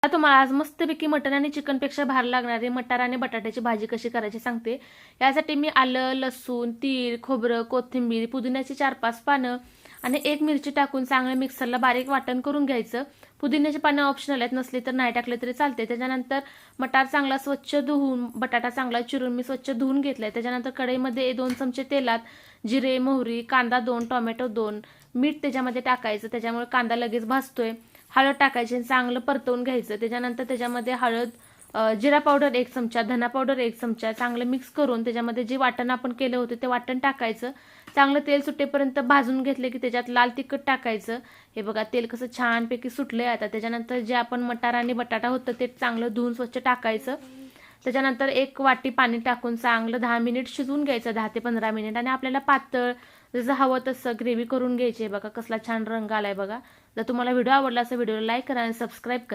आता तुम्हाला आज मस्तपैकी मटण आणि चिकनपेक्षा भारी लागणारी मटार आणि बटाट्याची भाजी कशी करायची सांगते। यासाठी मी आलं, लसूण, तीळ, खोबरं, कोथिंबीर, पुदिन्याची 4-5 पानं आणि 1 मिरची टाकून चांगलं मिक्सरला बारीक वाटण करून घ्यायचं। पुदिन्याची पानं ऑप्शनल आहेत, नसली तर नाही टाकले तरी चालते। त्याच्यानंतर मटार चांगला स्वच्छ धुवून, बटाटा चांगला चिरून मी स्वच्छ धुवून घेतलाय। त्याच्यानंतर कढईमध्ये 2 चमचे तेलात जिरे, मोहरी, कांदा 2, टोमॅटो 2, मीठ त्याच्यामध्ये टाकायचं, त्याच्यामुळे कांदा लगेच भाजतोय। हळद टाकायची, चांगलं परतवून घ्यायचं। त्याच्यानंतर त्याच्यामध्ये हळद, जिरा पावडर 1 चमचा, धना पावडर 1 चमचा चांगलं मिक्स करून त्याच्यामध्ये जे वाटण आपण केलं होतं ते वाटण टाकायचं। चांगलं तेल सुटेपर्यंत भाजून घेतलं की त्याच्यात लाल तिखट टाकायचं। हे बघा तेल कसं छानपैकी सुटलंय आता। त्याच्यानंतर जे आपण मटार आणि बटाटा होतं ते चांगलं धुवून स्वच्छ टाकायचं। त्याच्यानंतर 1 वाटी पाणी टाकून चांगलं 10 मिनिट शिजवून घ्यायचं, 10 ते 15 मिनिट। आणि आपल्याला पातळ जसं हवं तसं ग्रेव्ही करून घ्यायची। बघा कसला छान रंग आलाय बघा। जर तुम्हाला व्हिडिओ आवडला असेल व्हिडिओला लाईक करा आणि सबस्क्राईब करा।